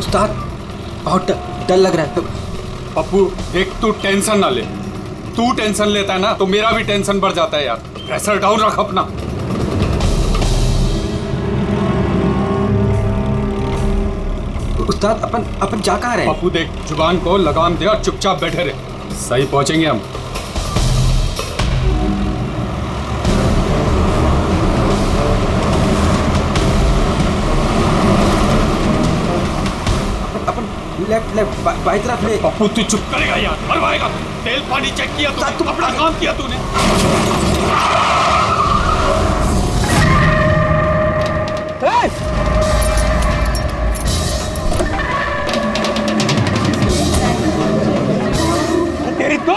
उस्ताद बहुत डर लग रहा है। पप्पू देख, तू टेंशन ना ले। तू टेंशन लेता है ना तो मेरा भी टेंशन बढ़ जाता है यार। प्रेशर डाउन रख अपना। उस्ताद अपन जा कहाँ रहे हैं? पप्पू देख, जुबान को लगाम दे और चुपचाप बैठे रहे। सही पहुंचेंगे हम। लेफ्ट बाई तरफ ले। पप्पू तू चुप करेगा यार, मरवाएगा। तेल पानी चेक किया तूने, अपना काम किया तूने। तेरी तो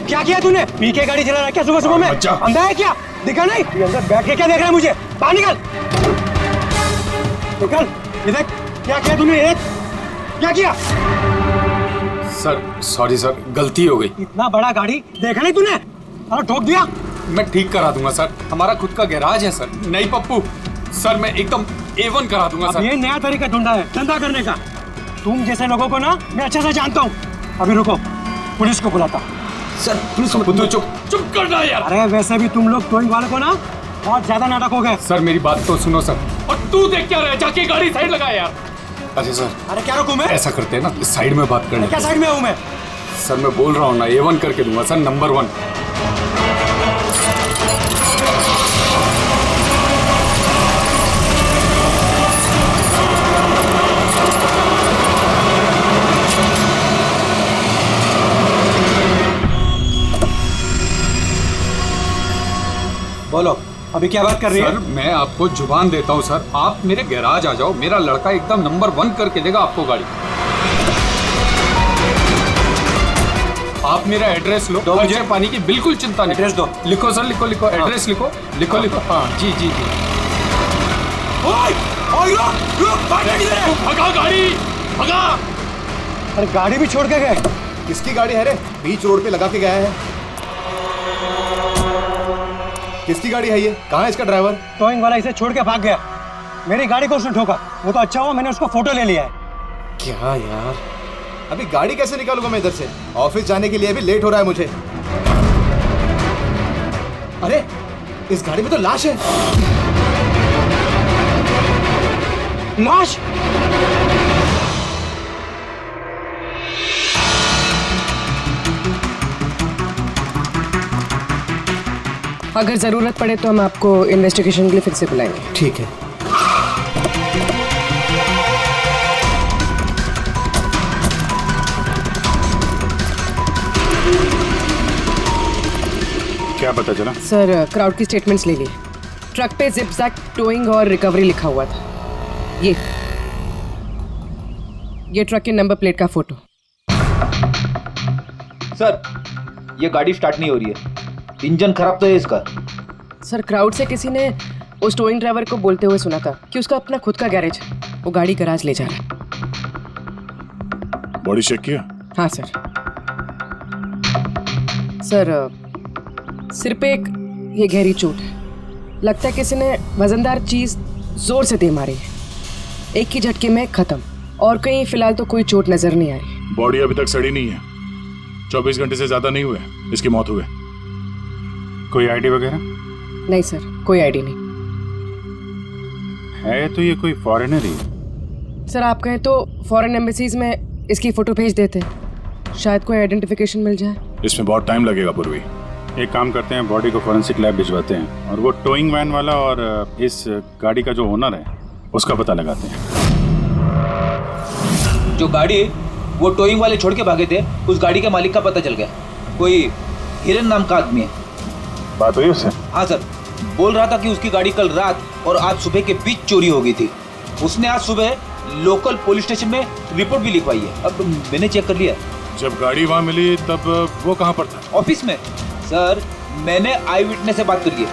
क्या किया तूने? पी के गाड़ी चला रहा है क्या सुबह सुबह में? अंधा है क्या? दिखा नहीं? अंदर बैठ के क्या देख रहा है मुझे? बाहर निकल। निकल। ये देख क्या किया तूने? क्या किया? सर सॉरी सर, गलती हो गई। इतना बड़ा गाड़ी देखा नहीं तूने? और ठोक दिया। मैं ठीक करा दूंगा सर, हमारा खुद का गैराज है सर। नहीं पप्पू सर, मैं एकदम A1 करा दूंगा सर। ये नया तरीका ढूंढा है धंधा करने का। तुम जैसे लोगों को ना मैं अच्छे से जानता हूँ। अभी रुको, पुलिस को बुलाता हूँ। सर पुलिस को तू चुप करना यार। अरे वैसे भी तुम लोग टोइंग वाले को ना बहुत ज्यादा नाटक हो गए। सर मेरी बात तो सुनो सर। और तू देख क्या रहा है, जाके गाड़ी साइड लगा यार। अरे सर, अरे क्या रुकूं मैं? ऐसा करते हैं ना, इस साइड में बात करने। क्या साइड में हूँ मैं? सर मैं बोल रहा हूँ ना, A1 करके दूंगा सर, नंबर 1। बोलो अभी क्या बात कर रही है? सर मैं आपको जुबान देता हूँ सर, आप मेरे गैराज आ जाओ, मेरा लड़का एकदम नंबर 1 करके देगा आपको गाड़ी। आप मेरा एड्रेस लो, मुझे पानी की बिल्कुल चिंता नहीं। एड्रेस दो। लिखो सर, लिखो एड्रेस लिखो। हाँ जी जी जी। भगा गाड़ी, भगा। अरे गाड़ी भी छोड़ के गए। किसकी गाड़ी है रे? बीच रोड पे लगा के गया है। किसकी गाड़ी है ये? कहाँ है इसका ड्राइवर? टोइंग वाला इसे छोड़ के भाग गया। मेरी गाड़ी को उसने ठोका। वो तो अच्छा हुआ मैंने उसको फोटो ले लिया है। क्या यार, अभी गाड़ी कैसे निकालूंगा मैं इधर से? ऑफिस जाने के लिए अभी लेट हो रहा है मुझे। अरे इस गाड़ी में तो लाश है। लाश? अगर जरूरत पड़े तो हम आपको इन्वेस्टिगेशन के लिए फिर से बुलाएंगे। ठीक है। क्या पता चला? सर क्राउड की स्टेटमेंट्स ले लिए। ट्रक पे जिप जैक टोइंग और रिकवरी लिखा हुआ था। ये ट्रक के नंबर प्लेट का फोटो। सर ये गाड़ी स्टार्ट नहीं हो रही है, इंजन खराब तो है इसका। सर क्राउड से किसी ने उस टोइंग ड्राइवर को बोलते हुए सुना था कि उसका अपना खुद का गैरेज है, वो गाड़ी गैराज ले जा रहा है। बॉडी चेक किया? हाँ सर। सर सिर पे एक ये गहरी चोट है। लगता है किसी ने वजनदार चीज जोर से दे मारी है। एक ही झटके में खत्म। और कहीं फिलहाल तो कोई चोट नजर नहीं आ रही। बॉडी अभी तक सड़ी नहीं है। 24 घंटे से ज्यादा नहीं हुए इसकी मौत हुई। कोई आईडी वगैरह? नहीं सर, कोई आईडी नहीं है। तो ये कोई फॉरेनर ही? सर आप कहें तो फॉरेन एम्बेसीज में इसकी फोटो भेज देते, शायद कोई आइडेंटिफिकेशन मिल जाए। इसमें बहुत टाइम लगेगा पूर्वी। एक काम करते हैं, बॉडी को फॉरेंसिक लैब भिजवाते हैं और वो टोइंग वैन वाला और इस गाड़ी का जो ओनर है उसका पता लगाते हैं। जो गाड़ी वो टोइंग वाले छोड़ के भागे थे, उस गाड़ी के मालिक का पता चल गया। कोई हिरन नाम का आदमी है। बात हुई उससे? हाँ सर, बोल रहा था कि उसकी गाड़ी कल रात और आज सुबह के बीच चोरी हो गई थी। उसने आज सुबह लोकल पुलिस स्टेशन में रिपोर्ट भी लिखवाई है। अब मैंने चेक कर लिया। जब गाड़ी वहाँ मिली तब वो कहाँ पर था? ऑफिस में। सर मैंने आई विटनेस से बात करी है,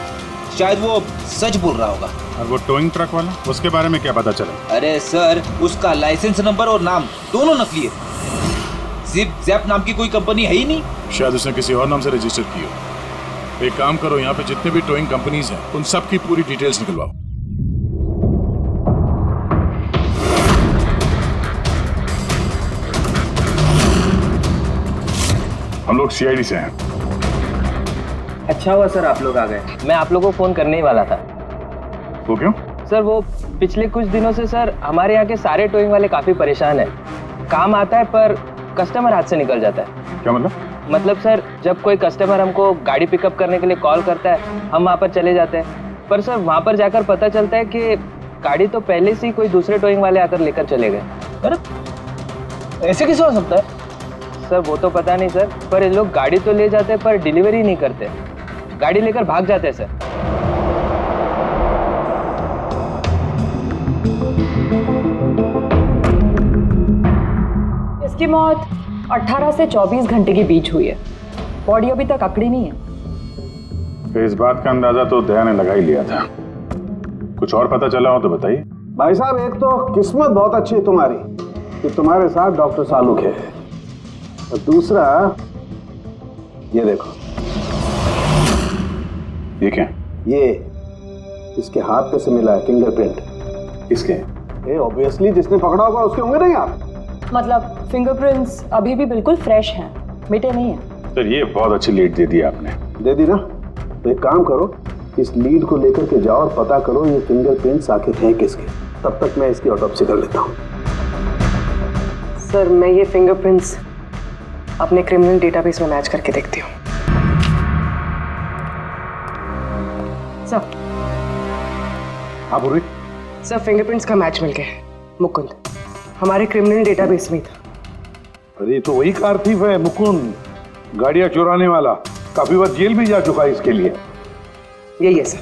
शायद वो सच बोल रहा होगा। और वो टोइंग ट्रक वाला, उसके बारे में क्या पता चला? अरे सर उसका लाइसेंस नंबर और नाम दोनों नकली है। जिप जैप नाम की कोई कंपनी है ही नहीं। शायद उसने किसी और नाम से रजिस्टर की हो। एक काम करो, यहाँ पे जितने भी टोइंग कंपनीज हैं उन सब की पूरी डिटेल्स निकलवाओ। हम लोग सीआईडी से हैं। अच्छा हुआ सर आप लोग आ गए, मैं आप लोगों को फोन करने ही वाला था। वो क्यों? सर वो पिछले कुछ दिनों से सर हमारे यहाँ के सारे टोइंग वाले काफी परेशान हैं। काम आता है पर कस्टमर हाथ से निकल जाता है। क्या मतलब? मतलब सर जब कोई कस्टमर हमको गाड़ी पिकअप करने के लिए कॉल करता है हम वहाँ पर चले जाते हैं, पर सर वहाँ पर जाकर पता चलता है कि गाड़ी तो पहले से ही कोई दूसरे टोइंग वाले आकर लेकर चले गए। अरे ऐसे कैसे हो सकता है? सर वो तो पता नहीं सर, पर ये लोग गाड़ी तो ले जाते हैं पर डिलीवरी नहीं करते, गाड़ी लेकर भाग जाते हैं सर। इसकी मौत 18 से 24 घंटे के बीच हुई है। बॉडी अभी तक अकड़ी नहीं है। तो इस बात का अंदाजा तो दया ने लगा ही लिया था। कुछ और पता चला हो तो बताइए। भाई साहब एक तो किस्मत बहुत अच्छी है तुम्हारी कि तुम्हारे साथ डॉक्टर सालुक है, और दूसरा ये देखो। ये क्या? ये इसके हाथ पे से मिला है फिंगरप्रिंट। किसके? ये ऑब्वियसली जिसने पकड़ा होगा उसके होंगे नहीं आप? मतलब फिंगरप्रिंट्स अभी भी बिल्कुल फ्रेश हैं, मिटे नहीं हैं। सर ये बहुत अच्छी लीड दे दी आपने। दे दी ना? तो एक काम करो, इस लीड को लेकर के जाओ और पता करो ये फिंगरप्रिंट्स आखिर हैं किसके। तब तक मैं इसकी ऑटोप्सी कर लेता हूँ। सर मैं ये फिंगरप्रिंट्स अपने क्रिमिनल डेटाबेस में मैच करके देखती हूँ। सर। हाँ पूर्वी। सर फिंगरप्रिंट्स का मैच मिल गया। मुकुंद हमारे क्रिमिनल डेटाबेस में था। अरे ये तो वही कार थीफ है मुकुंद, गाड़ियां चुराने वाला। काफी बार जेल भी जा चुका है इसके लिए। यही है सर।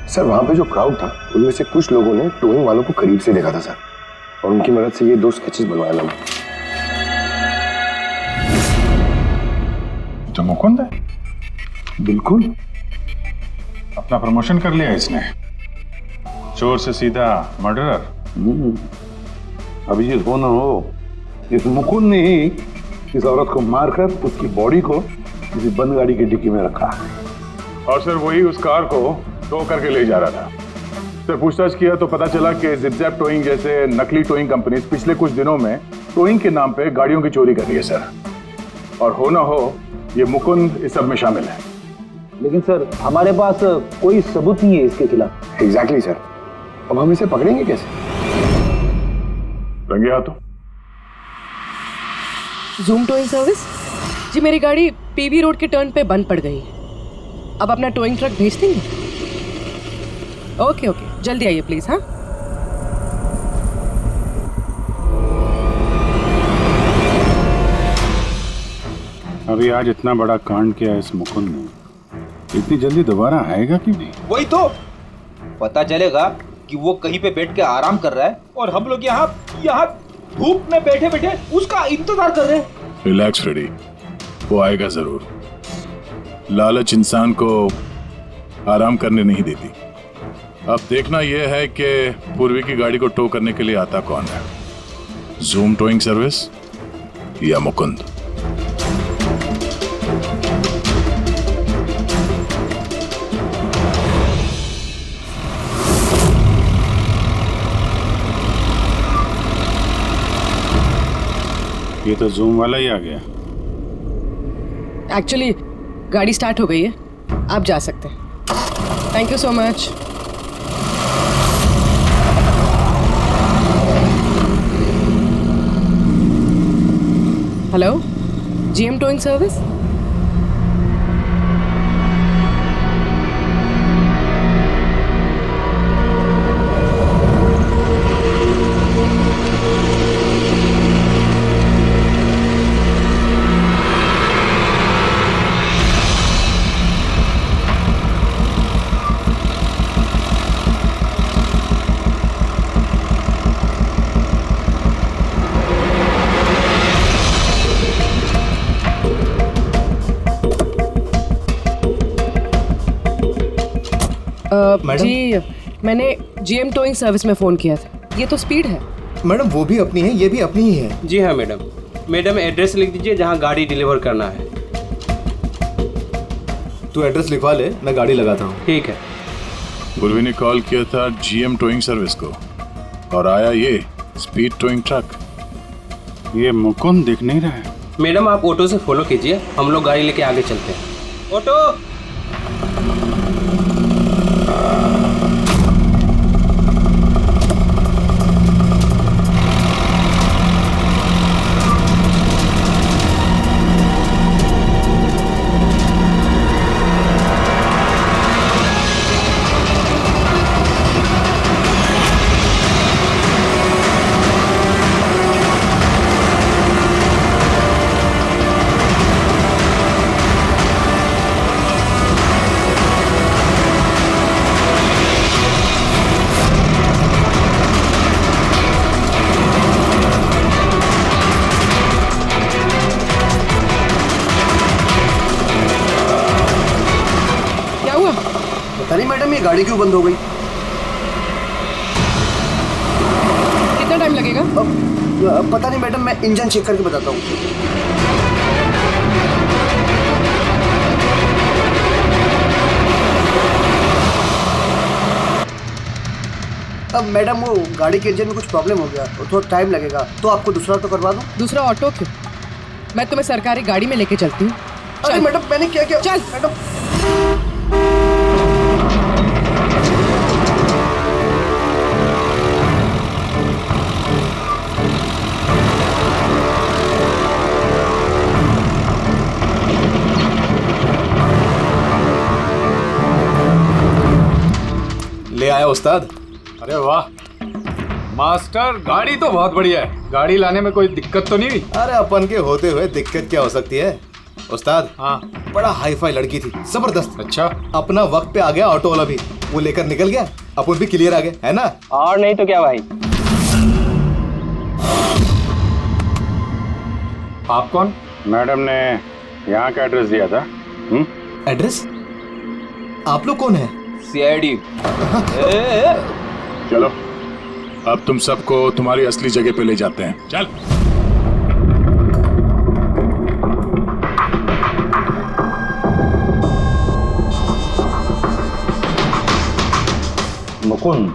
सर वहां पे जो क्राउड था उनमें से कुछ लोगों ने टोइंग वालों को करीब से देखा था सर, और उनकी मदद से ये 2 स्केचेस बनवाया मैंने। तो मुकुंद है? बिल्कुल। अपना प्रमोशन कर लिया इसने, चोर से सीधा मर्डरर। अभी ये हो ना हो, इस मुकुंद ने ही इस औरत को मारकर उसकी बॉडी को किसी बंद गाड़ी की डिक्की में रखा, और सर वही उस कार को टो करके ले जा रहा था। सर पूछताछ किया तो पता चला कि जिप-जैप टोइंग जैसे नकली टोइंग कंपनी पिछले कुछ दिनों में टोइंग के नाम पे गाड़ियों की चोरी कर रही है सर, और हो ना हो ये मुकुंद इस सब में शामिल है। लेकिन सर हमारे पास कोई सबूत नहीं है इसके खिलाफ। एग्जैक्टली सर, अब हम इसे पकड़ेंगे कैसे? रंगे हाथों। जूम टोइंग सर्विस जी, मेरी गाड़ी पीबी रोड के टर्न पे बंद पड़ गई। अब अपना टोइंग ट्रक भेज देंगे? ओके ओके, जल्दी आइए प्लीज। हाँ अभी आज इतना बड़ा कांड किया इस मुकुंद ने, इतनी जल्दी दोबारा आएगा क्यों नहीं? वही तो पता चलेगा कि वो कहीं पे बैठ के आराम कर रहा है और हम लोग यहाँ धूप में बैठे बैठे उसका इंतजार कर रहे हैं। रिलैक्स फ्रेडी, वो आएगा जरूर। लालच इंसान को आराम करने नहीं देती। अब देखना यह है कि पूर्वी की गाड़ी को टो करने के लिए आता कौन है, जूम टोइंग सर्विस या मुकुंद। ये तो जूम वाला ही आ गया। एक्चुअली गाड़ी स्टार्ट हो गई है, आप जा सकते हैं। Thank you so much. Hello, GM towing service. जी मैंने जीएम टोइंग सर्विस में फ़ोन किया था। ये तो स्पीड है। मैडम वो भी अपनी है, ये भी अपनी ही है। जी हाँ मैडम। मैडम एड्रेस लिख दीजिए जहाँ गाड़ी डिलीवर करना है। तू एड्रेस लिखवा ले, मैं गाड़ी लगाता हूँ। ठीक है। पूर्वी ने कॉल किया था जीएम टोइंग सर्विस को, और आया ये स्पीड टोइंग ट्रक। ये मुकुंद दिख नहीं रहा है। मैडम आप ऑटो से फॉलो कीजिए, हम लोग गाड़ी लेके आगे चलते हैं। ऑटो। पता नहीं मैडम ये गाड़ी क्यों बंद हो गई। कितना टाइम लगेगा? पता नहीं मैडम, मैं इंजन चेक करके बताता हूँ। अब मैडम वो गाड़ी के इंजन में कुछ प्रॉब्लम हो गया और थोड़ा टाइम लगेगा, तो आपको दूसरा तो करवा दूँ। दूसरा ऑटो क्यों? मैं तुम्हें सरकारी गाड़ी में लेके चलती हूँ। अरे मैडम मैंने क्या किया? चल मैडम। ले आया उस्ताद। अरे वाह मास्टर, गाड़ी तो बहुत बढ़िया है। गाड़ी लाने में कोई दिक्कत तो नहीं हुई? अरे अपन के होते हुए दिक्कत क्या हो सकती है उस्ताद। हाँ, बड़ा हाई फाई लड़की थी, जबरदस्त। अच्छा, अपना वक्त पे आ गया ऑटो वाला भी, वो लेकर निकल गया, अपन भी क्लियर आ गए, है ना? और नहीं तो क्या भाई। आप कौन? मैडम ने यहाँ का एड्रेस दिया था। एड्रेस? आप लोग कौन है? सीआईडी। चलो अब तुम सबको तुम्हारी असली जगह पे ले जाते हैं। चल। मुकुंद,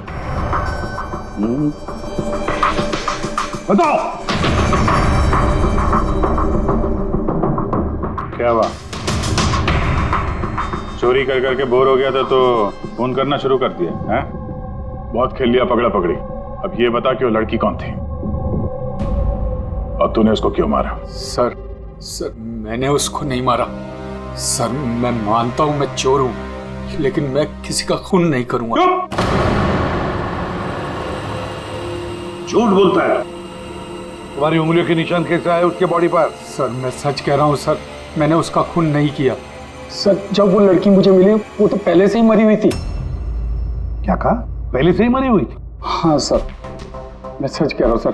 बताओ क्या हुआ? चोरी कर करके बोर हो गया था तो फोन करना शुरू कर दिया है? बहुत खेल लिया पकड़ा पकड़ी। अब ये बता कि वो लड़की कौन थी और तूने उसको क्यों मारा? सर मैंने उसको नहीं मारा। सर मैं मानता हूं मैं चोर हूं, लेकिन मैं किसी का खून नहीं करूंगा। झूठ बोलता है। तुम्हारी उंगलियों के निशान कैसे आए उसके बॉडी पर? सर मैं सच कह रहा हूं सर, मैंने उसका खून नहीं किया। सर जब वो लड़की मुझे मिली वो तो पहले से ही मरी हुई थी। क्या कहा? पहले से ही मरी हुई थी? हाँ सर, मैं सच कह रहा हूँ सर।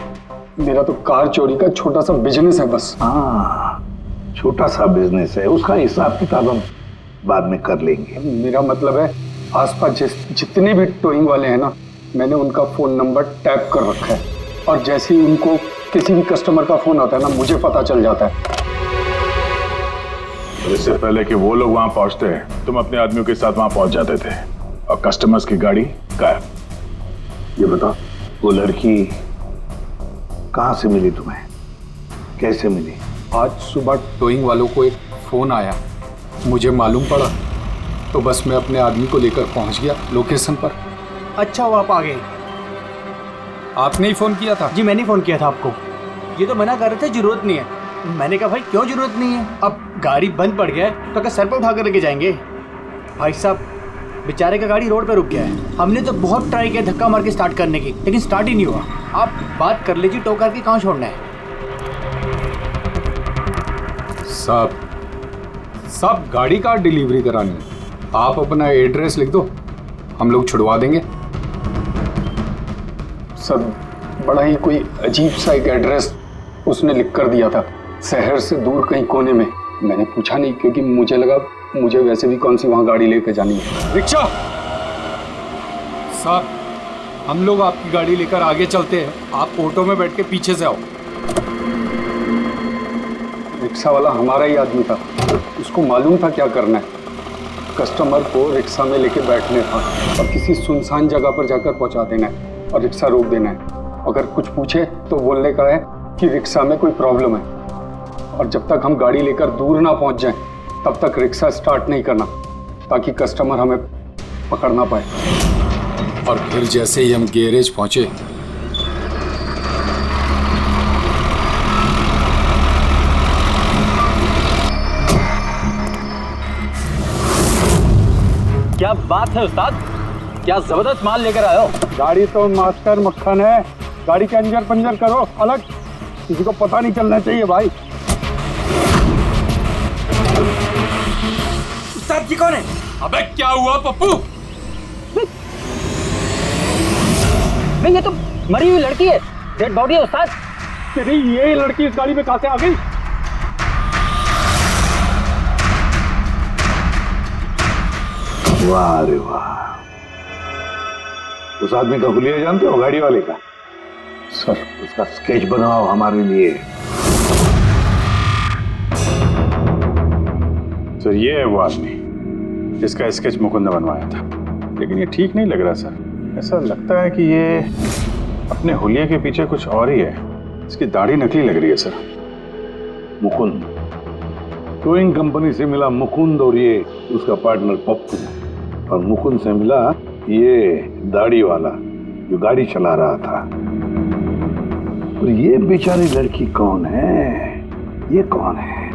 मेरा तो कार चोरी का छोटा सा बिजनेस है बस। हाँ, छोटा सा बिजनेस है, उसका हिसाब किताब हम बाद में कर लेंगे। मेरा मतलब है आसपास जितने भी टोइंग वाले हैं ना, मैंने उनका फोन नंबर टैप कर रखा है और जैसे ही उनको किसी भी कस्टमर का फोन आता है ना, मुझे पता चल जाता है। इससे पहले कि वो लोग वहां पहुंचते तुम अपने आदमियों के साथ वहां पहुंच जाते थे और कस्टमर्स की गाड़ी गायब। ये बताओ, वो लड़की कहां से मिली तुम्हें? कैसे मिली? आज सुबह टोइंग वालों को एक फोन आया, मुझे मालूम पड़ा तो बस मैं अपने आदमी को लेकर पहुंच गया लोकेशन पर। अच्छा वो आप आ गए? आपने ही फोन किया था? जी मैंने फोन किया था आपको। ये तो मना कर रहे थे जरूरत नहीं है। मैंने कहा भाई क्यों जरूरत नहीं है, अब गाड़ी बंद पड़ गया है तो क्या सर पर उठा कर लेके जाएंगे? भाई साहब बेचारे का गाड़ी रोड पे रुक गया है। हमने तो बहुत ट्राई किया धक्का मार के स्टार्ट करने की, लेकिन स्टार्ट ही नहीं हुआ। आप बात कर लीजिए, टो करके कहाँ छोड़ना है? सब गाड़ी का डिलीवरी करानी है। आप अपना एड्रेस लिख दो, हम लोग छुड़वा देंगे। सर बड़ा ही कोई अजीब सा एक एड्रेस उसने लिख कर दिया था, शहर से दूर कहीं कोने में। मैंने पूछा नहीं क्योंकि मुझे लगा मुझे वैसे भी कौन सी वहां गाड़ी लेकर जानी है। रिक्शा साहब, हम लोग आपकी गाड़ी लेकर आगे चलते हैं, आप ऑटो में बैठ के पीछे से आओ। रिक्शा वाला हमारा ही आदमी था, उसको मालूम था क्या करना है। कस्टमर को रिक्शा में लेके बैठने था और किसी सुनसान जगह पर जाकर पहुंचा देना है और रिक्शा रोक देना है। अगर कुछ पूछे तो बोलने का है कि रिक्शा में कोई प्रॉब्लम है, और जब तक हम गाड़ी लेकर दूर ना पहुंच जाएं, तब तक रिक्शा स्टार्ट नहीं करना, ताकि कस्टमर हमें पकड़ ना पाए। और फिर जैसे ही हम गैरेज पहुंचे, क्या बात है उस्ताद, क्या जबरदस्त माल लेकर आए हो। गाड़ी तो मास्टर मक्खन है, गाड़ी के अंजर पंजर करो अलग, किसी को पता नहीं चलना चाहिए भाई। उस्ताद जी कौन है? अबे क्या हुआ पप्पू? नहीं, ये तो मरी हुई लड़की है, डेड बॉडी है उस्ताद। तेरी ये लड़की इस गाड़ी में कहां से आ गई? वाह रे वाह, उस आदमी का हुलिया जानते हो, गाड़ी वाले का? सर उसका स्केच बनाओ हमारे लिए। सर ये है वो आदमी जिसका स्केच मुकुंद ने बनवाया था, लेकिन ये ठीक नहीं लग रहा सर। ऐसा लगता है कि ये अपने हुलिया के पीछे कुछ और ही है। इसकी दाढ़ी नकली लग रही है सर। मुकुंद, टोइंग कंपनी से मिला मुकुंद और ये उसका पार्टनर पप्पू, और मुकुंद से मिला ये दाढ़ी वाला जो गाड़ी चला रहा था। और ये बेचारी लड़की कौन है? ये कौन है?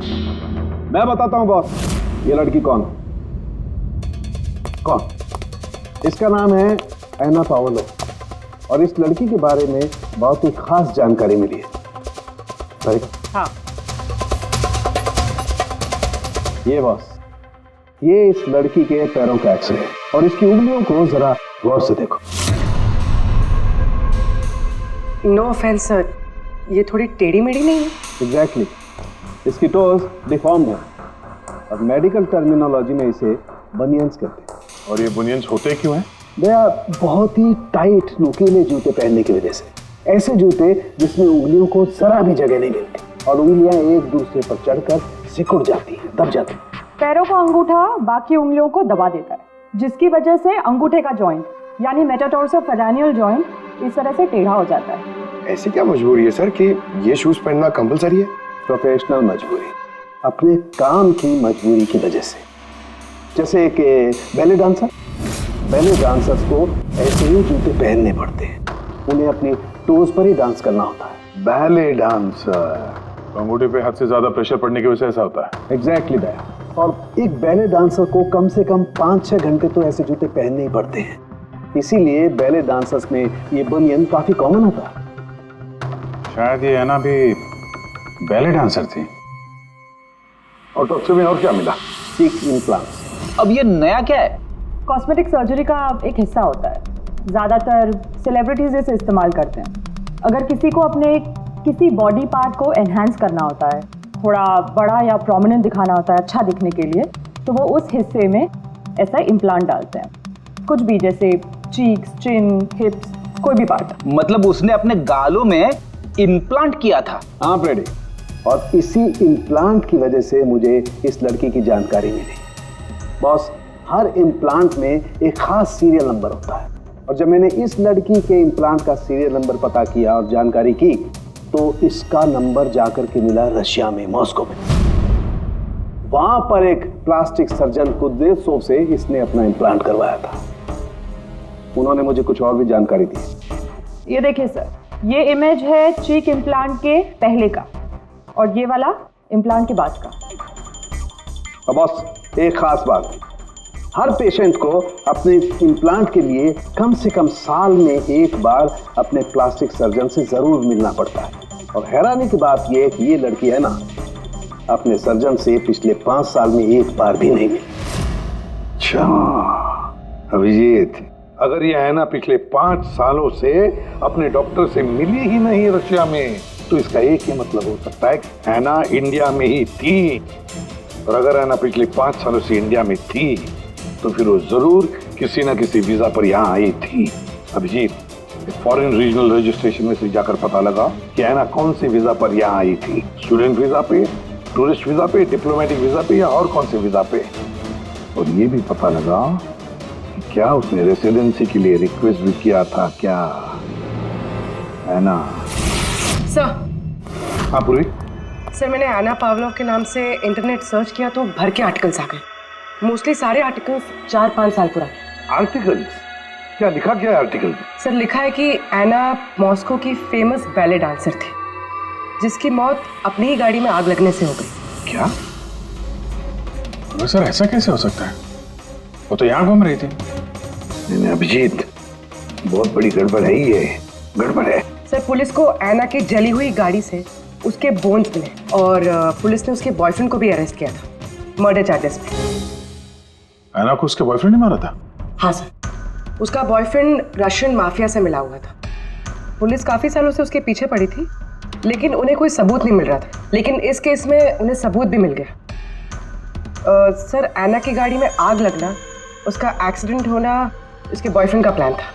मैं बताता हूं बॉस, ये लड़की कौन? इसका नाम है एना पाओलो, और इस लड़की के बारे में बहुत ही खास जानकारी मिली है। हाँ। ये बॉस, ये इस लड़की के पैरों का एक्सरे है, और इसकी उंगलियों को जरा गौर से देखो। नो ऑफेंस सर, ये थोड़ी टेढ़ी मेढ़ी नहीं है? एग्जैक्टली, इसकी टोज डिफॉर्म्ड है, और मेडिकल टर्मिनोलॉजी में इसे बनियंस कहते हैं। और ये बुनियंस होते क्यों हैं? भैया, बहुत ही टाइट नुकीले जूते पहनने की वजह से, ऐसे जूते जिसमें उंगलियों को जरा भी जगह नहीं मिलती और उंगलियां एक दूसरे पर चढ़कर सिकुड़ जाती हैं, दब जाती हैं। पैरों का अंगूठा बाकी उंगलियों को दबा देता है, जिसकी वजह से अंगूठे का जॉइंट यानी मेटाटार्सोफेरेनियल जॉइंट इस तरह से टेढ़ा हो जाता है। ऐसी क्या मजबूरी है सर कि ये शूज पहनना कंपलसरी है? प्रोफेशनल मजबूरी, अपने काम की मजबूरी की वजह से। जैसे कि बैले डांसर्स को ऐसे ही जूते पहनने पड़ते हैं, उन्हें अपनी टोज पर ही डांस करना होता है। बैले डांसर, अंगूठे पे हद से ज्यादा प्रेशर पड़ने की वजह से ऐसा होता है। एग्जैक्टली भैया, और एक बैले डांसर को कम से कम 5-6 घंटे तो ऐसे जूते पहनने ही पड़ते हैं, इसीलिए बैले डांसर्स में ये बनियन काफी कॉमन होता है। शायद ये एना भी बैले डांसर थी। ऑटोप्सी में और क्या मिला? चीक इम्प्लांट्स। अब ये नया क्या है? कॉस्मेटिक सर्जरी का एक हिस्सा होता है, ज़्यादातर सेलिब्रिटीज इसे इस्तेमाल करते हैं। अगर किसी को अपने किसी बॉडी पार्ट को एनहांस करना होता है, थोड़ा बड़ा या प्रोमिनेंट दिखाना होता है अच्छा दिखने के लिए, तो वो उस हिस्से में ऐसा इम्प्लांट डालते हैं। कुछ भी, जैसे चीक्स, चिन, हिप्स, कोई भी पार्ट। मतलब उसने अपने गालों में इम्प्लांट किया था? हाँ प्रेडी, और इसी इम्प्लांट की वजह से मुझे इस लड़की की जानकारी मिली। बॉस, हर इम्प्लांट में एक खास सीरियल नंबर होता है, और जब मैंने इस लड़की के इम्प्लांट का सीरियल नंबर पता किया और जानकारी की, तो इसका नंबर जाकर के मिला रशिया में, मॉस्को में। वहां पर एक प्लास्टिक सर्जन कुद्रेसोव से इसने अपना इम्प्लांट करवाया था। उन्होंने मुझे कुछ और भी जानकारी दी। ये देखिए सर, ये इमेज है चीक इम्प्लांट के पहले का, और ये वाला इम्प्लांट के बाद का। अब बॉस, एक खास बात, हर पेशेंट को अपने इम्प्लांट के लिए कम से कम साल में एक बार अपने प्लास्टिक सर्जन से जरूर मिलना पड़ता है। और हैरानी की बात यह है कि ये लड़की है ना, अपने सर्जन से पिछले 5 साल में एक बार भी नहीं मिली। अच्छा अभिजीत, अगर यह है ना पिछले 5 सालों से अपने डॉक्टर से मिली ही नहीं रशिया में, तो इसका एक ही मतलब हो सकता है कि हैना इंडिया में ही थी। और अगर हैना पिछले 5 सालों से इंडिया में थी, तो फिर वो जरूर किसी ना किसी वीजा पर यहाँ आई थी। अभिजीत, फॉरेन रीजनल रजिस्ट्रेशन में से जाकर पता लगा कि हैना कौन से वीजा पर यहाँ आई थी, स्टूडेंट वीजा पे, टूरिस्ट वीजा पे, डिप्लोमेटिक वीजा पे, या और कौन से वीजा पे। और ये भी पता लगा कि क्या उसने रेसिडेंसी के लिए रिक्वेस्ट भी किया था क्या, है ना? सर, हाँ पूर्वी। सर मैंने एना पावलोव के नाम से इंटरनेट सर्च किया तो भर के आर्टिकल्स आ गए। मोस्टली सारे आर्टिकल्स 4-5 साल पुराने। आर्टिकल्स? क्या लिखा क्या है आर्टिकल में? सर लिखा है कि एना मॉस्को की फेमस बैले डांसर थी जिसकी मौत अपनी ही गाड़ी में आग लगने से हो गई। क्या? सर ऐसा कैसे हो सकता है? वो तो यहाँ घूम रही थी। नहीं अभिजीत, बहुत बड़ी गड़बड़ है ये, गड़बड़ है। सर पुलिस को एना की जली हुई गाड़ी से उसके बोन्स मिले और पुलिस ने उसके बॉयफ्रेंड को भी अरेस्ट किया था मर्डर चार्जेस पे। एना को उसके बॉयफ्रेंड ने मारा था? हाँ सर, उसका बॉयफ्रेंड रशियन माफिया से मिला हुआ था। पुलिस काफी सालों से उसके पीछे पड़ी थी लेकिन उन्हें कोई सबूत नहीं मिल रहा था, लेकिन इस केस में उन्हें सबूत भी मिल गया। सर एना की गाड़ी में आग लगना, उसका एक्सीडेंट होना उसके बॉयफ्रेंड का प्लान था।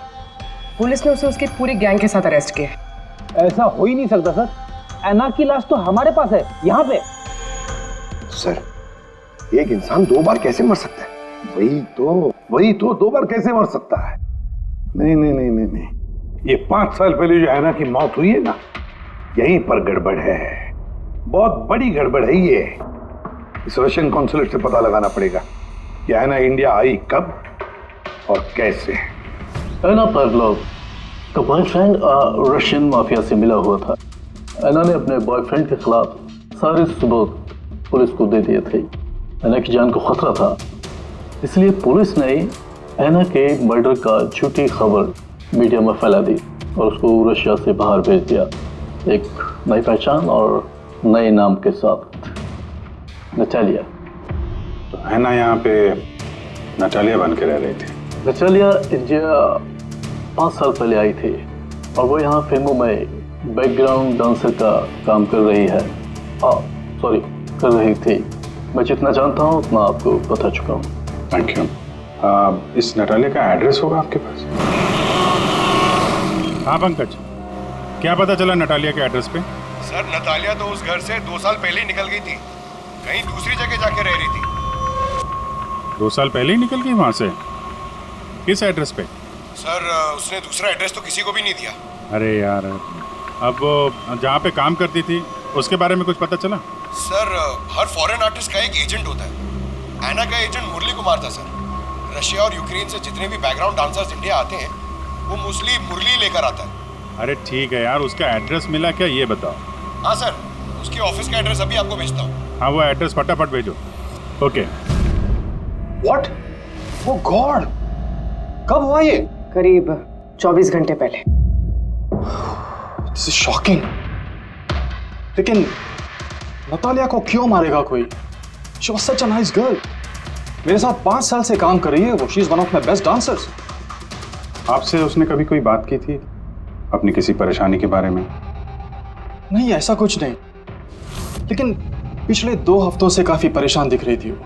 पुलिस ने उसे उसकी पूरी गैंग के साथ अरेस्ट किया। ऐसा हो ही नहीं सकता सर, एना की लाश तो हमारे पास है यहाँ पे। सर एक इंसान 2 बार कैसे मर सकता है? वही तो 2 बार कैसे मर सकता है? नहीं, ये 5 साल पहले जो एना की मौत हुई है ना, यहीं पर गड़बड़ है, बहुत बड़ी गड़बड़ है ये। इस रशियन कॉन्सुलेट से पता लगाना पड़ेगा कि एना इंडिया आई कब और कैसे। एना पावलोव का बॉयफ्रेंड रशियन माफिया से मिला हुआ था। एना ने अपने बॉयफ्रेंड के खिलाफ सारे सबूत पुलिस को दे दिए थे। एना की जान को खतरा था, इसलिए पुलिस ने एना के मर्डर का झूठी खबर मीडिया में फैला दी और उसको रशिया से बाहर भेज दिया, एक नई पहचान और नए नाम के साथ, नटालिया। तो एना यहाँ पे नटालिया बन के रह रही थी? नटालिया इंडिया 5 साल पहले आई थी और वो यहाँ फिल्मों में बैकग्राउंड डांसर का काम कर रही है। कर रही थी। मैं जितना जानता हूँ उतना आपको बता चुका हूँ। Thank you. इस नटालिया का एड्रेस होगा आपके पास? हाँ पंकज, क्या पता चला नटालिया के एड्रेस पे? सर नतालिया तो उस घर से 2 साल पहले ही निकल गई थी, कहीं दूसरी जगह जाके रह रही थी। 2 साल पहले ही निकल गई वहां से? किस एड्रेस पे? सर उसने दूसरा एड्रेस तो किसी को भी नहीं दिया। अरे यार, अब वो जहाँ पे काम करती थी उसके बारे में कुछ पता चला? सर हर फॉरेन आर्टिस्ट का एक एजेंट होता है। एना का एजेंट मुरली कुमार था सर। रशिया और यूक्रेन से जितने भी बैकग्राउंड डांसर्स इंडिया आते हैं वो मोस्टली मुरली लेकर आता है। अरे ठीक है यार, उसका एड्रेस मिला क्या ये बताओ। हाँ सर, उसके ऑफिस का एड्रेस अभी आपको भेजता हूँ। हाँ वो एड्रेस फटाफट भेजो। ओके। व्हाट? ओ गॉड, कब हुआ ये? करीब 24 घंटे पहले। This is shocking. लेकिन नतालिया को क्यों मारेगा कोई? She was such a nice girl. मेरे साथ 5 साल से काम कर रही है वो। She is one of my best dancers. आपसे उसने कभी कोई बात की थी अपनी किसी परेशानी के बारे में? नहीं, ऐसा कुछ नहीं, लेकिन पिछले 2 हफ्तों से काफी परेशान दिख रही थी वो।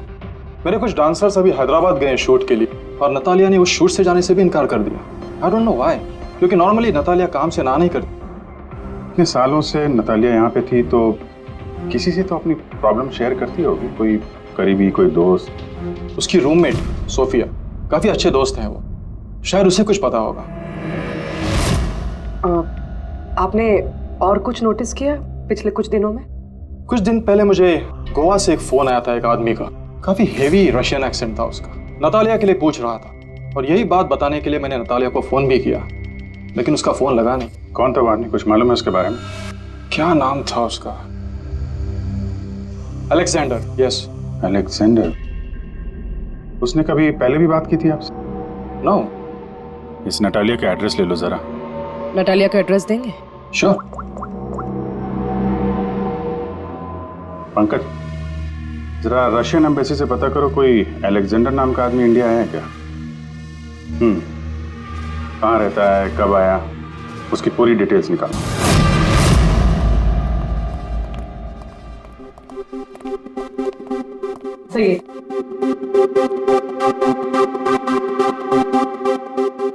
मेरे कुछ डांसर्स अभी हैदराबाद गए शूट के लिए और नतालिया ने उस शूट से जाने से भी इनकार कर दिया। आई डोंट नो व्हाई, क्योंकि नॉर्मली नतालिया काम से ना नहीं करती। इतने सालों से नतालिया यहाँ पे थी तो किसी से तो अपनी प्रॉब्लम शेयर करती होगी, कोई करीबी, कोई दोस्त। उसकी रूममेट सोफिया, काफी अच्छे दोस्त हैं वो, शायद उसे कुछ पता होगा। आपने और कुछ नोटिस किया पिछले कुछ दिनों में? कुछ दिन पहले मुझे गोवा से एक फोन आया था एक आदमी का, काफी हेवी रशियन एक्सेंट था उसका। नतालिया के लिए पूछ रहा था और यही बात बताने के लिए मैंने नतालिया को फोन भी किया, लेकिन उसका फोन लगा नहीं। कौन था वो आदमी, कुछ मालूम है उसके बारे में? क्या नाम था उसका? अलेक्जेंडर। Yes, Alexander. उसने कभी पहले भी बात की थी आपसे? नो। इस नटालिया का एड्रेस ले लो जरा। नटालिया का एड्रेस देंगे? श्योर। पंकज, जरा रशियन एम्बेसी से पता करो कोई अलेक्जेंडर नाम का आदमी इंडिया है क्या? कहाँ रहता है, कब आया, उसकी पूरी डिटेल्स निकालो। सही है।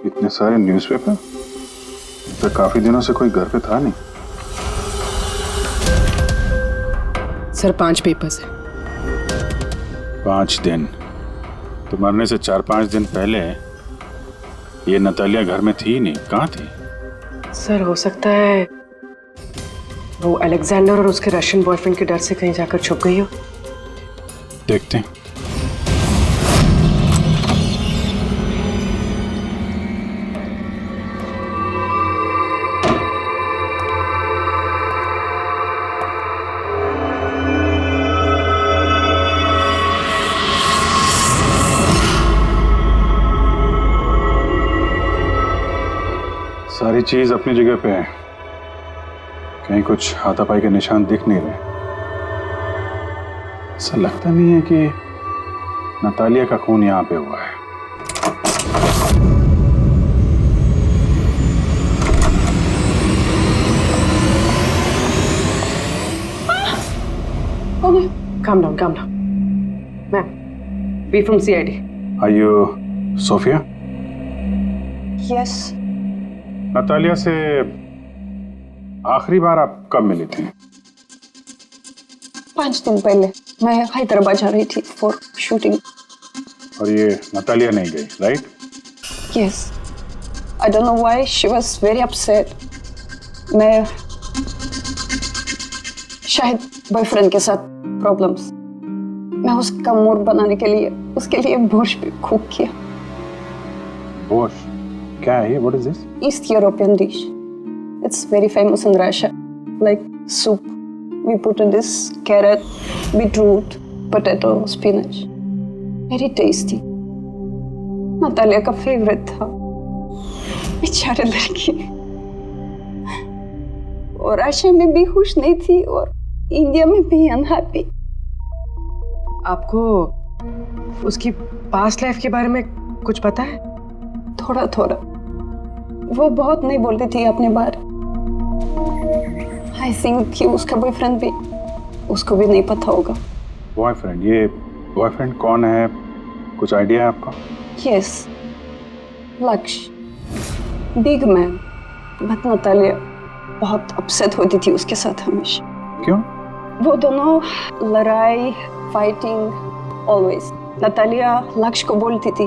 इतने सारे न्यूज़पेपर, तो काफी दिनों से कोई घर पे था नहीं। सर 5 पेपर्स है। 5 दिन? तो मरने से 4-5 दिन पहले ये नतालिया घर में थी नहीं, कहाँ थी? सर हो सकता है वो अलेक्जेंडर और उसके रशियन बॉयफ्रेंड के डर से कहीं जाकर छुप गई हो। देखते हैं। सारी चीज अपनी जगह पे है, कहीं कुछ हाथापाई के निशान दिख नहीं रहे। ऐसा लगता नहीं है कि नतालिया का खून यहाँ पे हुआ है। Calm down, calm down. Ma'am, we from CID. Are you Sophia? Yes. Natalia से आखिरी बार आप कब मिली थी? 5 दिन पहले मैं हैदराबाद जा रही थी फॉर शूटिंग। और ये नतालिया नहीं गई, right? Yes. I don't know why she was very upset. मैं शायद बॉयफ्रेंड के साथ प्रॉब्लम्स। मैं उसका मूड बनाने के लिए उसके लिए बोर्श भी कुक किया। बोर्श? क्या है ये? What is this? East European dish. It's very famous in Russia. Like soup. We put in this carrot, beetroot, potato, spinach. Very tasty. Natalia का फेवरेट था। बेचारे लड़की। और रशिया में भी खुश नहीं थी और इंडिया में भी अनहैप्पी। आपको उसकी पास्ट लाइफ के बारे में कुछ पता है? थोड़ा थोड़ा। वो बहुत नहीं बोलती थी अपने बारे। आई थिंक कि उसका बॉयफ्रेंड भी उसको भी नहीं पता होगा। बॉयफ्रेंड? ये बॉयफ्रेंड कौन है? कुछ आइडिया है आपका? यस, लक्ष्य, बिग मैन। बट नतालिया बहुत अपसेट होती थी उसके साथ हमेशा। क्यों? वो दोनों लड़ाई, फाइटिंग, ऑलवेज। नतालिया लक्ष्य को बोलती थी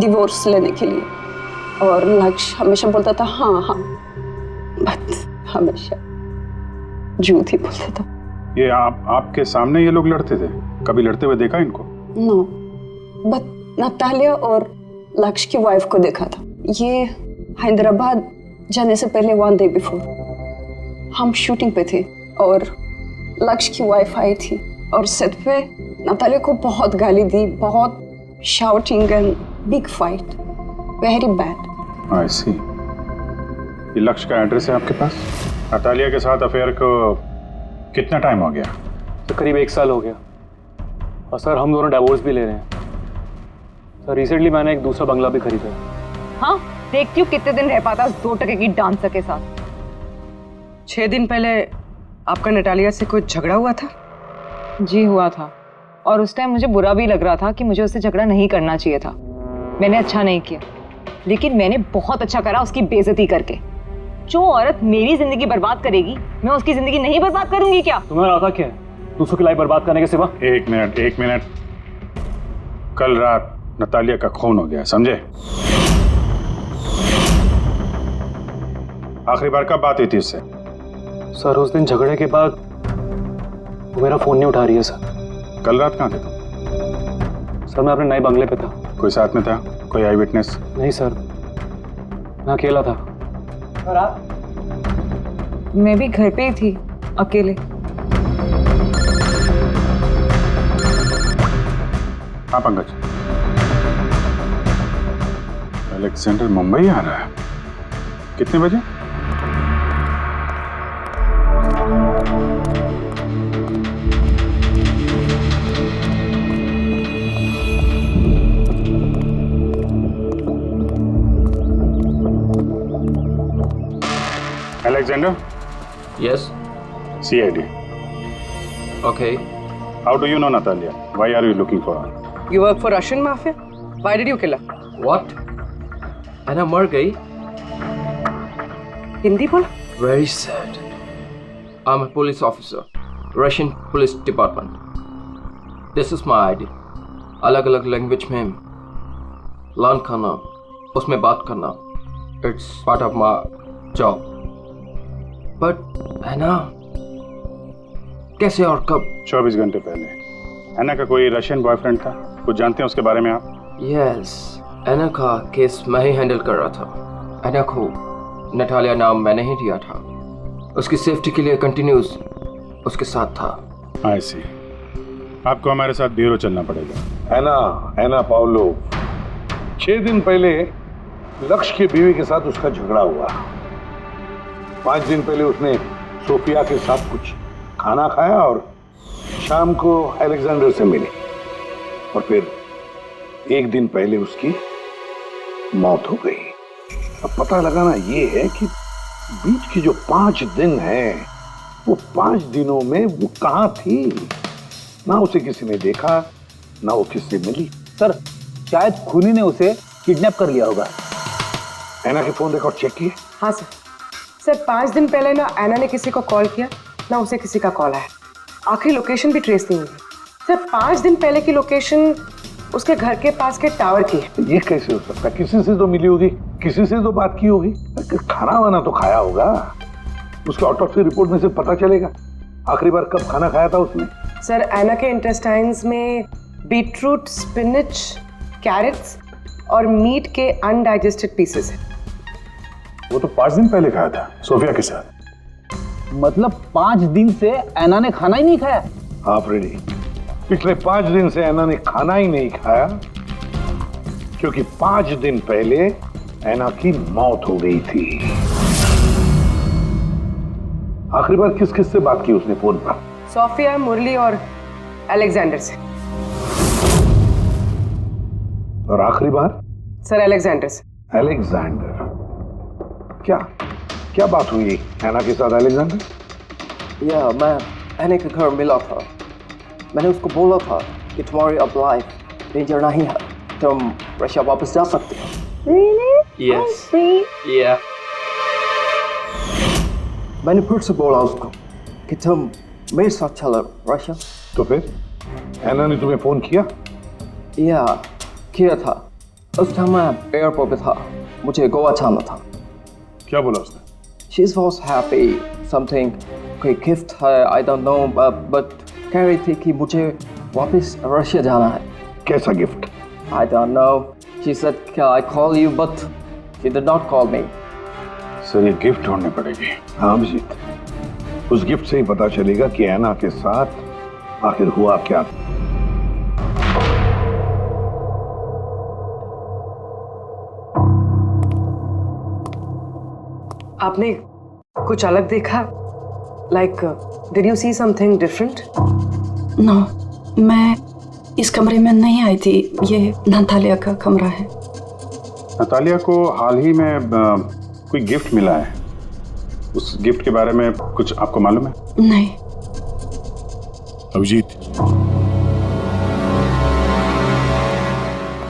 डिवोर्स लेने के लिए और लक्ष्य हमेशा बोलता था हाँ हाँ, बट हमेशा झूठ ही बोलता था। ये आपके सामने ये लोग लड़ते थे? कभी लड़ते हुए देखा इनको? नो, बट नतालिया और लक्ष्य की वाइफ को देखा था। ये हैदराबाद जाने से पहले 1 डे बिफोर हम शूटिंग पे थे और लक्ष्य की वाइफ आई थी और सेट पे नतालिया को बहुत गाली दी, बहुत shouting and big fight, very bad. I see. ये लक्ष्य का एड्रेस है आपके पास? नतालिया के साथ अफेयर को कितना टाइम हो गया? तो करीब 1 साल हो गया। और सर हम दोनों डिवोर्स भी ले रहे हैं। सर रिसेंटली मैंने एक दूसरा बंगला भी खरीदा है। हाँ, देखती हूँ कितने दिन रह पाता उस 2 टके की डांसर के साथ। 6 दिन पहले आपका नतालिया से कोई झगड़ा हुआ था? जी हुआ था, और उस टाइम मुझे बुरा भी लग रहा था कि मुझे उससे झगड़ा नहीं करना चाहिए था। मैंने अच्छा नहीं किया, लेकिन मैंने बहुत अच्छा करा उसकी बेइज्जती करके। जो औरत मेरी जिंदगी बर्बाद करेगी, मैं उसकी जिंदगी नहीं बर्बाद करूंगी क्या? तुम्हें आता क्या है दूसरों की लाइफ बर्बाद करने के सिवा? एक मिनट। कल रात नतालिया का खून हो गया, समझे? आखिरी बार कब बात हुई थी उससे? सर उस दिन झगड़े के बाद वो मेरा फोन नहीं उठा रही है सर। कल रात कहाँ थे तुम? सर मैं अपने नए बंगले पे था। कोई साथ में था? कोई आई विटनेस? नहीं सर, मैं अकेला था। और आप? मैं भी घर पे ही थी, अकेले। हाँ पंकज, अलेक्जेंडर मुंबई आ रहा है। कितने बजे? Alexander? Yes. CID. Okay. How do you know Natalia? Why are you looking for her? You work for Russian mafia? Why did you kill her? What? Anna मर गई? हिंदी बोल? Very sad. I'm a police officer, Russian Police Department. This is my ID. अलग-अलग language में learn करना, उसमें बात करना, it's part of my job. But ऐना कैसे और कब? 24 घंटे पहले। ऐना का कोई रशियन बॉयफ्रेंड था, कुछ जानते हैं उसके बारे में आप? यस, ऐना का केस मैं ही हैंडल कर रहा था। ऐना को नटालिया नाम मैंने ही दिया था। उसकी सेफ्टी के लिए कंटिन्यूस उसके साथ था। आई सी। आपको हमारे साथ ब्यूरो चलना पड़ेगा। ऐना पाउलो, 6 दिन पहले लक्ष्य की बीवी के साथ उसका झगड़ा हुआ। 5 दिन पहले उसने सोफिया के साथ कुछ खाना खाया और शाम को अलेक्जेंडर से मिली, और फिर 1 दिन पहले उसकी मौत हो गई। अब पता लगाना ये है कि बीच की जो 5 दिन है, वो 5 दिनों में वो कहाँ थी। ना उसे किसी ने देखा, ना वो किससे मिली। सर, शायद खूनी ने उसे किडनैप कर लिया होगा। ऐना के फोन रिकॉर्ड चेक किए? हाँ सर। सर 5 दिन पहले ना ऐना ने किसी को कॉल किया, ना उसे किसी का कॉल आया। आखिरी लोकेशन भी ट्रेस नहीं हुई। सर 5 दिन पहले की लोकेशन उसके घर के पास के टावर की है। ये कैसे हो सकता है? किसी से तो मिली होगी, किसी से तो बात की होगी, खाना वाना तो खाया होगा। उसके ऑटोप्सी रिपोर्ट में से पता चलेगा आखिरी बार कब खाना खाया था उसने। सर ऐना के इंटेस्टाइन्स में बीटरूट, स्पिनच, कैरेट्स और मीट के अनडाइजेस्टेड पीसेस हैं। वो तो 5 दिन पहले खाया था सोफिया के साथ। मतलब 5 दिन से ऐना ने खाना ही नहीं खाया? हाँ फ्रेडी, पिछले 5 दिन से ऐना ने खाना ही नहीं खाया, क्योंकि 5 दिन पहले ऐना की मौत हो गई थी। आखिरी बार किस किस से बात की उसने फोन पर? सोफिया, मुरली और अलेक्जेंडर से। और आखिरी बार? सर अलेक्जेंडर से। अलेक्जेंडर? क्या बात हुई ऐना के साथ अलेक्जेंडर? या मैं ऐना के घर मिला था। मैंने उसको बोला था कि तुम्हारी अब लाइफ डेंजर नहीं है, तुम रशिया वापस जा सकते हो। Really? Yes. Yeah. मैंने फिर से बोला उसको कि तुम मेरे साथ चलो रशिया। तो फिर ऐना ने तुम्हें फोन किया? या किया था। उस टाइम मैं एयरपोर्ट पे था, मुझे गोवा जाना था। क्या बोला उसने? She was happy, something कोई गिफ्ट है, I don't know, but कह रही थी कि मुझे वापस रशिया जाना है। कैसा gift? I don't know. She said, "Can I call you?" But she did not call me. Sir ये गिफ्ट ढूंढनी पड़ेगी। हाँ अभिजीत, उस गिफ्ट से ही पता चलेगा कि ऐना के साथ आखिर हुआ क्या। आपने कुछ अलग देखा? Like, did you see something different? No, मैं इस कमरे में नहीं आई थी। ये नतालिया का कमरा है। नतालिया को हाल ही में कोई गिफ्ट मिला है। उस गिफ्ट के बारे में कुछ आपको मालूम है? नहीं। अभिजीत,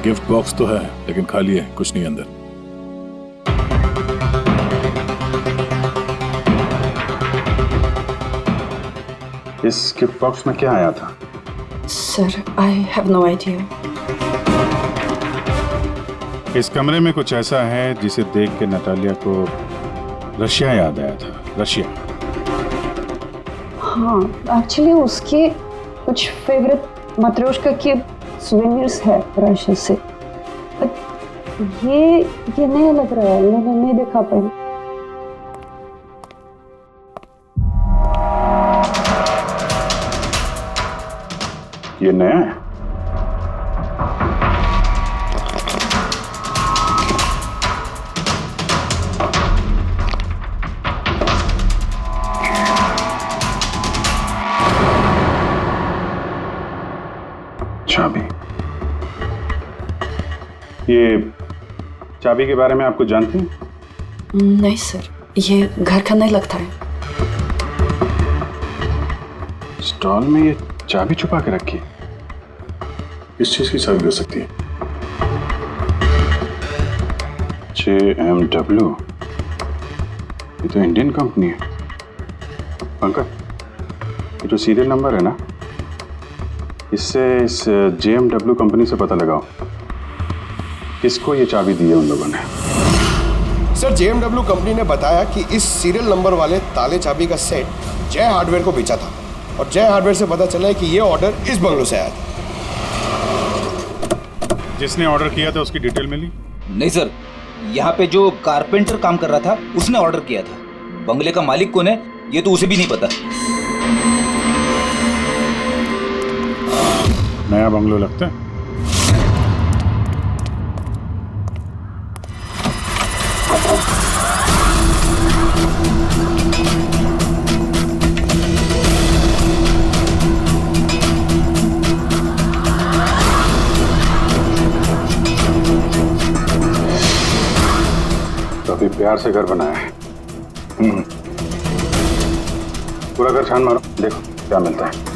गिफ्ट बॉक्स तो है लेकिन खाली है, कुछ नहीं अंदर। इस गिफ्ट बॉक्स में क्या आया था? Sir, I have no idea. इस कमरे में कुछ ऐसा है जिसे देख के नतालिया को रशिया याद आया था। रशिया? हाँ, एक्चुअली उसके कुछ फेवरेट मात्रोश्का के सुवेनिर्स है रशिया से। ये नया लग रहा है, मैंने नहीं देखा पहले। ये नया है? चाबी। ये चाबी के बारे में आपको जानते हैं? नहीं सर, ये घर का नहीं लगता है। स्टॉल में ये चाबी छुपा के रखी है। किस चीज की चाबी हो सकती है? JMW, ये तो इंडियन कंपनी है। पंकज, ये जो सीरियल नंबर है ना, इससे इस JMW कंपनी से पता लगाओ किसको ये चाबी दी है उन लोगों ने। सर JMW कंपनी ने बताया कि इस सीरियल नंबर वाले ताले चाबी का सेट जय हार्डवेयर को बेचा था और जय हार्डवेयर से पता चला है कि ये ऑर्डर इस बंगलों से आया था। जिसने ऑर्डर किया था उसकी डिटेल मिली? नहीं सर, यहाँ पे जो कारपेंटर काम कर रहा था उसने ऑर्डर किया था। बंगले का मालिक कौन है ये तो उसे भी नहीं पता। नया बंगलो लगता है। काफी प्यार से घर बनाया है। पूरा घर छान मारो, देखो क्या मिलता है।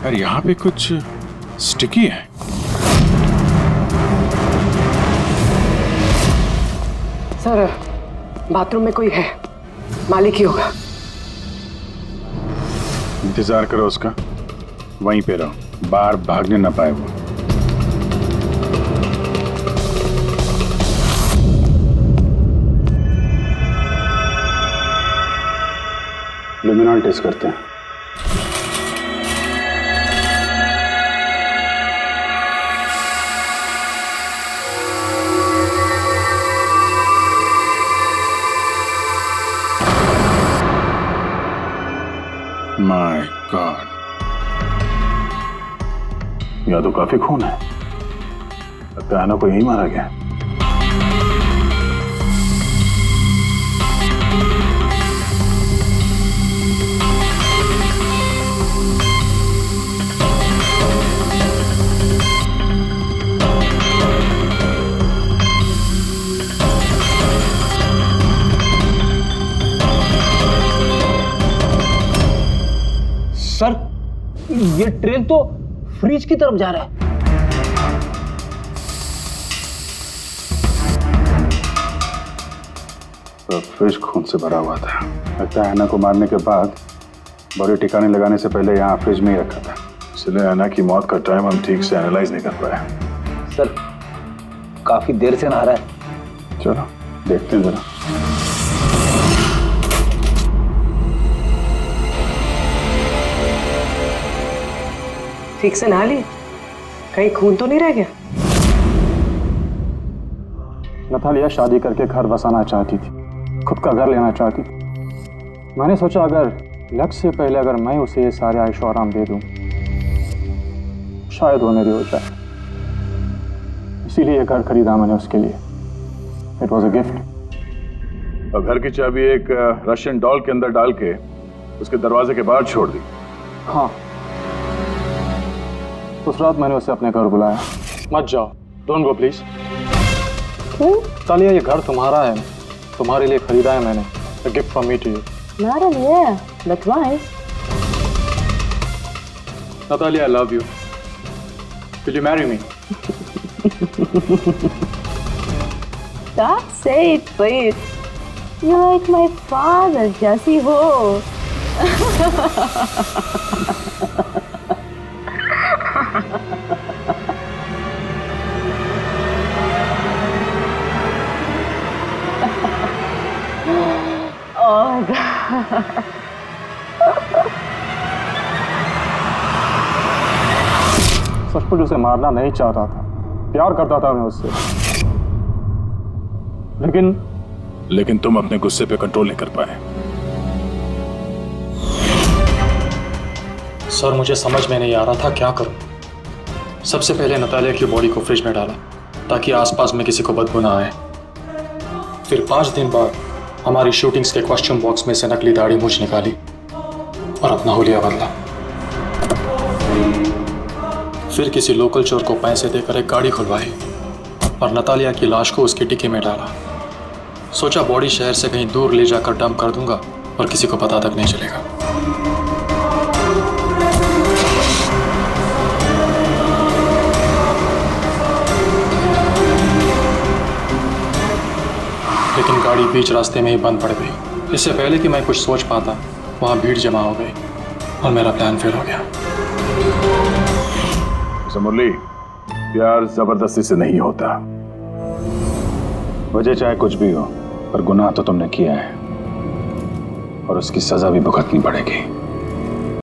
यार यहाँ पे कुछ स्टिकी है। सर बाथरूम में कोई है, मालिक ही होगा। इंतजार करो उसका, वहीं पे रहो, बाहर भागने ना पाए वो। लुमिनॉल टेस्ट करते हैं। माय गॉड, यहाँ तो काफी खून है। लगता है आना को यही मारा गया। सर ये ट्रेन तो फ्रिज की तरफ जा रहा है। तो फ्रिज खून से भरा हुआ था। लगता है अन्ना को मारने के बाद बॉडी ठिकाने लगाने से पहले यहाँ फ्रिज में ही रखा था। इसलिए अन्ना की मौत का टाइम हम ठीक से एनालाइज नहीं कर पाए। सर काफी देर से नहा रहा है। चलो देखते हैं जरा। ठीक से नहा ली? कहीं खून तो नहीं रह गया? नतालिया शादी करके घर बसाना चाहती थी, खुद का घर लेना चाहती थी। मैंने सोचा अगर लक्ष्य से पहले अगर मैं उसे ये सारे आयशो आराम दे दूं, शायद वो मेरी हो जाए। इसीलिए ये घर खरीदा मैंने उसके लिए। It was a gift. और घर की चाबी एक रशियन डॉल के अंदर डाल के उसके दरवाजे के बाहर छोड़ दी। हाँ, उस रात मैंने उसे अपने घर बुलाया। मत जाओ, डोंट गो प्लीज। तालिया, ये घर तुम्हारा है, तुम्हारे लिए खरीदा है मैंने। A gift from me to you. Not yeah, but why? Natalia, I love you. Will you marry me? Stop, say it, please. You're like my father, Jesse ho. Oh God. सचमुच उसे मारना नहीं चाहता था, प्यार करता था मैं उससे, लेकिन तुम अपने गुस्से पे कंट्रोल नहीं कर पाए। सर मुझे समझ में नहीं आ रहा था क्या करूं। सबसे पहले नतालिया की बॉडी को फ्रिज में डाला ताकि आसपास में किसी को बदबू ना आए। फिर 5 दिन बाद हमारी शूटिंग्स के कॉस्ट्यूम बॉक्स में से नकली दाढ़ी मूंछ निकाली और अपना हुलिया बदला। फिर किसी लोकल चोर को पैसे देकर एक गाड़ी खुलवाई और नतालिया की लाश को उसकी डिक्की में डाला। सोचा बॉडी शहर से कहीं दूर ले जाकर डंप कर दूंगा और किसी को पता तक नहीं चलेगा। लेकिन गाड़ी बीच रास्ते में ही बंद पड़ गई। इससे पहले कि मैं कुछ सोच पाता, वहां भीड़ जमा हो गई और मेरा प्लान फेल हो गया। मुरली, प्यार जबरदस्ती से नहीं होता। वजह चाहे कुछ भी हो, पर गुनाह तो तुमने किया है और उसकी सजा भी भुगतनी पड़ेगी।